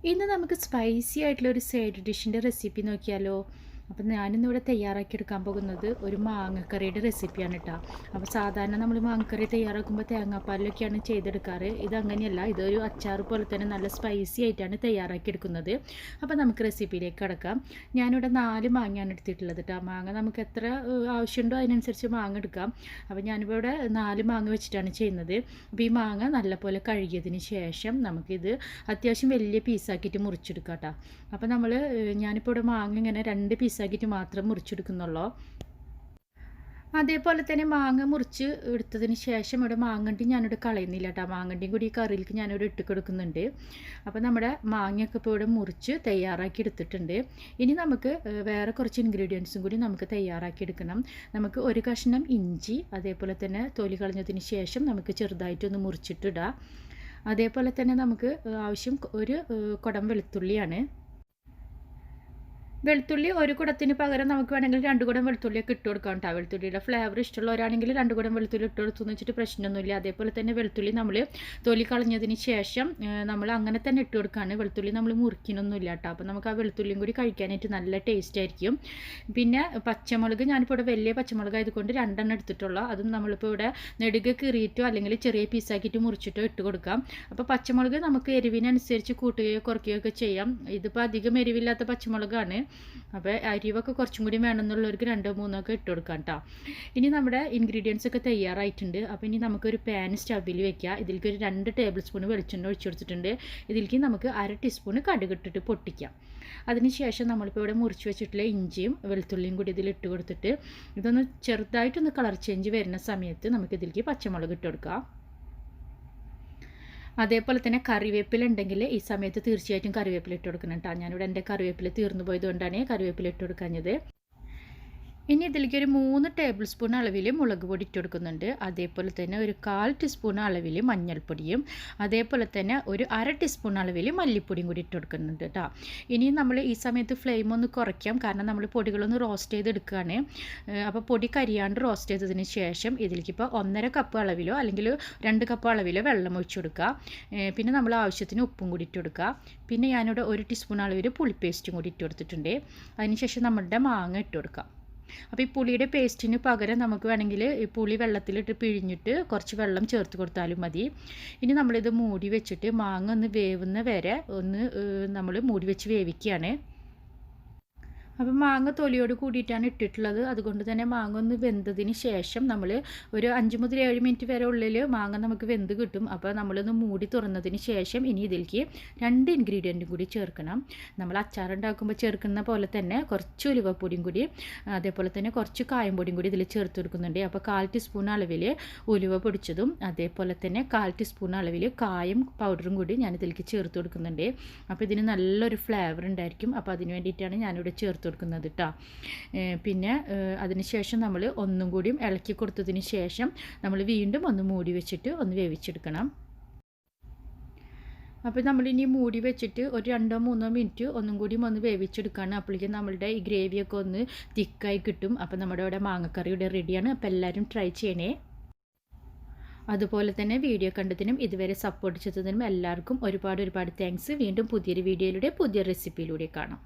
ഇന്ന് നമുക്ക് സ്പൈസി ആയിട്ടുള്ള ഒരു സൈഡ് ഡിഷിൻ്റെ റെസിപ്പി നോക്കിയാലോ. അപ്പം ഞാനിന്നിവിടെ തയ്യാറാക്കി എടുക്കാൻ പോകുന്നത് ഒരു മാങ്ങക്കറിയുടെ റെസിപ്പിയാണ് കേട്ടോ. അപ്പോൾ സാധാരണ നമ്മൾ മാങ്ങക്കറി തയ്യാറാക്കുമ്പോൾ തേങ്ങാപ്പാലിലൊക്കെയാണ് ചെയ്തെടുക്കാറ്. ഇതങ്ങനെയല്ല, ഇതൊരു അച്ചാർ പോലെ തന്നെ നല്ല സ്പൈസി ആയിട്ടാണ് തയ്യാറാക്കി എടുക്കുന്നത്. അപ്പോൾ നമുക്ക് റെസിപ്പിയിലേക്ക് കടക്കാം. ഞാനിവിടെ 4 മാങ്ങയാണ് എടുത്തിട്ടുള്ളത് കേട്ടോ. മാങ്ങ നമുക്ക് എത്ര ആവശ്യമുണ്ടോ അതിനനുസരിച്ച് മാങ്ങ എടുക്കാം. അപ്പോൾ ഞാനിപ്പോൾ ഇവിടെ 4 മാങ്ങ വെച്ചിട്ടാണ് ചെയ്യുന്നത്. അപ്പോൾ ഈ മാങ്ങ നല്ലപോലെ കഴുകിയതിന് ശേഷം നമുക്കിത് അത്യാവശ്യം വലിയ പീസാക്കിയിട്ട് മുറിച്ചെടുക്കാം കേട്ടോ. അപ്പോൾ ഞാനിപ്പോൾ ഇവിടെ മാങ്ങ ഇങ്ങനെ 2 പീസാക്കിയിട്ട് മാത്രം മുറിച്ചെടുക്കുന്നുള്ളൂ. അതേപോലെ തന്നെ മാങ്ങ മുറിച്ച് എടുത്തതിന് ശേഷം ഇവിടെ മാങ്ങണ്ടി ഞാനിവിടെ കളയുന്നില്ല കേട്ടോ. മാങ്ങണ്ടിയും കൂടി ഈ കറിയിലേക്ക് ഞാനിവിടെ ഇട്ട് കൊടുക്കുന്നുണ്ട്. അപ്പോൾ നമ്മുടെ മാങ്ങയൊക്കെ ഇപ്പോൾ ഇവിടെ മുറിച്ച് തയ്യാറാക്കി എടുത്തിട്ടുണ്ട്. ഇനി നമുക്ക് വേറെ കുറച്ച് ഇൻഗ്രീഡിയൻസും കൂടി നമുക്ക് തയ്യാറാക്കി എടുക്കണം. നമുക്ക് ഒരു കഷ്ണം ഇഞ്ചി അതേപോലെ തന്നെ തൊലി കളഞ്ഞതിന് ശേഷം നമുക്ക് ചെറുതായിട്ടൊന്ന് മുറിച്ചിട്ടിടാം. അതേപോലെ തന്നെ നമുക്ക് ആവശ്യം ഒരു കുടം വെളുത്തുള്ളിയാണ്. വെളുത്തുള്ളി ഒരു കുടത്തിന് പകരം നമുക്ക് വേണമെങ്കിൽ 2 കുടം വെളുത്തുള്ളിയൊക്കെ ഇട്ട് കൊടുക്കാം കേട്ടോ. വെളുത്തുള്ളിയുടെ ഫ്ലേവർ ഇഷ്ടമുള്ളവരാണെങ്കിൽ 2 കുടം വെളുത്തുള്ളി ഇട്ട് കൊടുത്തു എന്ന് വെച്ചിട്ട് പ്രശ്നമൊന്നുമില്ല. അതേപോലെ തന്നെ വെളുത്തുള്ളി നമ്മൾ തൊലി കളഞ്ഞതിന് ശേഷം നമ്മൾ അങ്ങനെ തന്നെ ഇട്ട് കൊടുക്കുകയാണ്. വെളുത്തുള്ളി നമ്മൾ മുറിക്കണമൊന്നുമില്ല കേട്ടോ. അപ്പോൾ നമുക്ക് ആ വെളുത്തുള്ളിയും കൂടി കഴിക്കാനായിട്ട് നല്ല ടേസ്റ്റ് ആയിരിക്കും. പിന്നെ പച്ചമുളക് ഞാനിപ്പോൾ ഇവിടെ വലിയ പച്ചമുളക് ആയതുകൊണ്ട് 2 എണ്ണം എടുത്തിട്ടുള്ളൂ. അതും നമ്മളിപ്പോൾ ഇവിടെ നെടുകെ കീറിയിട്ടോ അല്ലെങ്കിൽ ചെറിയ പീസാക്കിയിട്ട് മുറിച്ചിട്ടോ ഇട്ട് കൊടുക്കാം. അപ്പോൾ പച്ചമുളക് നമുക്ക് എരിവിനനുസരിച്ച് കൂട്ടുകയോ കുറയ്ക്കുകയോ ഒക്കെ ചെയ്യാം. ഇതിപ്പോൾ അധികം എരിവില്ലാത്ത പച്ചമുളകാണ്. അപ്പോൾ അരിവൊക്കെ കുറച്ചും കൂടി വേണമെന്നുള്ളവർക്ക് 2 3 ഒക്കെ ഇട്ട് കൊടുക്കാം കേട്ടോ. ഇനി നമ്മുടെ ഇൻഗ്രീഡിയൻസ് ഒക്കെ തയ്യാറായിട്ടുണ്ട്. അപ്പോൾ ഇനി നമുക്കൊരു പാൻ സ്റ്റവിൽ വെക്കുക. ഇതിലേക്ക് ഒരു 2 ടേബിൾ സ്പൂൺ വെളിച്ചെണ്ണ ഒഴിച്ചു കൊടുത്തിട്ടുണ്ട്. ഇതിലേക്ക് നമുക്ക് 1/2 ടീസ്പൂൺ കടുക് ഇട്ടിട്ട് പൊട്ടിക്കാം. അതിനുശേഷം നമ്മളിപ്പോൾ ഇവിടെ മുറിച്ച് വെച്ചിട്ടുള്ള ഇഞ്ചിയും വെളുത്തുള്ളിയും കൂടി ഇതിൽ ഇട്ട് കൊടുത്തിട്ട് ഇതൊന്ന് ചെറുതായിട്ടൊന്ന് കളർ ചേഞ്ച് വരുന്ന സമയത്ത് നമുക്കിതിലേക്ക് പച്ചമുളക് ഇട്ട് കൊടുക്കാം. അതേപോലെ തന്നെ കറിവേപ്പില ഉണ്ടെങ്കിൽ ഈ സമയത്ത് തീർച്ചയായിട്ടും കറിവേപ്പില ഇട്ട് കൊടുക്കണം കേട്ടോ. ഞാനിവിടെ എൻ്റെ കറിവേപ്പില തീർന്നു പോയതുകൊണ്ടാണ് കറിവേപ്പില ഇട്ട് കൊടുക്കാഞ്ഞത്. ഇനി ഇതിലേക്ക് ഒരു 3 ടേബിൾ സ്പൂൺ അളവിൽ മുളക് പൊടി ഇട്ട് കൊടുക്കുന്നുണ്ട്. അതേപോലെ തന്നെ ഒരു 1/4 ടീസ്പൂൺ അളവിൽ മഞ്ഞൾപ്പൊടിയും അതേപോലെ തന്നെ ഒരു 1/2 ടീസ്പൂൺ അളവിൽ മല്ലിപ്പൊടിയും കൂടി ഇട്ട് കൊടുക്കുന്നുണ്ട് കേട്ടോ. ഇനി നമ്മൾ ഈ സമയത്ത് ഫ്ലെയിം ഒന്ന് കുറയ്ക്കാം, കാരണം നമ്മൾ പൊടികളൊന്ന് റോസ്റ്റ് ചെയ്തെടുക്കുകയാണ്. അപ്പോൾ പൊടി കരിയാണ്ട് റോസ്റ്റ് ചെയ്തതിന് ശേഷം ഇതിലേക്ക് ഇപ്പോൾ 1.5 കപ്പ് അളവിലോ അല്ലെങ്കിൽ 2 കപ്പ് അളവിലോ വെള്ളം ഒഴിച്ച് കൊടുക്കുക. പിന്നെ നമ്മൾ ആവശ്യത്തിന് ഉപ്പും കൂടി ഇട്ട് കൊടുക്കുക. പിന്നെ ഞാനിവിടെ 1 ടീസ്പൂൺ അളവിൽ പുളി പേസ്റ്റും കൂടി ഇട്ട് കൊടുത്തിട്ടുണ്ട്. അതിനുശേഷം നമ്മളുടെ മാങ്ങ ഇട്ട് കൊടുക്കാം. അപ്പോൾ ഈ പുളിയുടെ പേസ്റ്റിന് പകരം നമുക്ക് വേണമെങ്കിൽ ഈ പുളി വെള്ളത്തിലിട്ട് പിഴിഞ്ഞിട്ട് കുറച്ച് വെള്ളം ചേർത്ത് കൊടുത്താലും മതി. ഇനി നമ്മളിത് മൂടി വെച്ചിട്ട് മാങ്ങ ഒന്ന് വേവുന്ന വരെ നമ്മൾ മൂടി വെച്ച് വേവിക്കുകയാണ്. അപ്പം മാങ്ങ തൊലിയോട് കൂടിയിട്ടാണ് ഇട്ടിട്ടുള്ളത്. അതുകൊണ്ട് തന്നെ മാങ്ങ ഒന്ന് വെന്തതിന് ശേഷം നമ്മൾ ഒരു 5 മുതൽ 7 മിനിറ്റ് വരെ ഉള്ളിൽ മാങ്ങ നമുക്ക് വെന്ത് കിട്ടും. അപ്പോൾ നമ്മളൊന്ന് മൂടി തുറന്നതിന് ശേഷം ഇനി ഇതിലേക്ക് 2 ഇൻഗ്രീഡിയൻറ്റും കൂടി ചേർക്കണം. നമ്മൾ അച്ചാർ ഉണ്ടാക്കുമ്പോൾ ചേർക്കുന്ന പോലെ തന്നെ കുറച്ച് ഉലുവപ്പൊടിയും കൂടി അതേപോലെ തന്നെ കുറച്ച് കായം പൊടിയും കൂടി ഇതിൽ ചേർത്ത് കൊടുക്കുന്നുണ്ട്. അപ്പോൾ 1/4 ടീസ്പൂൺ അളവിൽ ഉലുവ പൊടിച്ചതും അതേപോലെ തന്നെ 1/4 ടീസ്പൂൺ അളവിൽ കായം പൗഡറും കൂടി ഞാനിതിലേക്ക് ചേർത്ത് കൊടുക്കുന്നുണ്ട്. അപ്പോൾ ഇതിന് നല്ലൊരു ഫ്ലേവർ ഉണ്ടായിരിക്കും. അപ്പോൾ അതിന് വേണ്ടിയിട്ടാണ് ഞാനിവിടെ ചേർത്ത് കൊടുക്കുന്നത് കേട്ടോ. പിന്നെ അതിനുശേഷം നമ്മൾ ഒന്നും കൂടിയും ഇളക്കി കൊടുത്തതിന് ശേഷം നമ്മൾ വീണ്ടും ഒന്ന് മൂടി വെച്ചിട്ട് ഒന്ന് വേവിച്ചെടുക്കണം. അപ്പോൾ നമ്മളിനി മൂടി വെച്ചിട്ട് ഒരു 2 3 മിനിറ്റ് ഒന്നും കൂടിയും ഒന്ന് വേവിച്ചെടുക്കുകയാണ്. അപ്പോഴേക്കും നമ്മളുടെ ഈ ഗ്രേവിയൊക്കെ ഒന്ന് തിക്കായി കിട്ടും. അപ്പോൾ നമ്മുടെ ഇവിടെ മാങ്ങക്കറി ഇവിടെ റെഡിയാണ്. അപ്പോൾ എല്ലാവരും ട്രൈ ചെയ്യണേ. അതുപോലെ തന്നെ വീഡിയോ കണ്ടതിനും ഇതുവരെ സപ്പോർട്ട് ചെയ്തതിനും എല്ലാവർക്കും ഒരുപാട് താങ്ക്സ്. വീണ്ടും പുതിയൊരു വീഡിയോയിലൂടെ പുതിയ റെസിപ്പിയിലൂടെ കാണാം.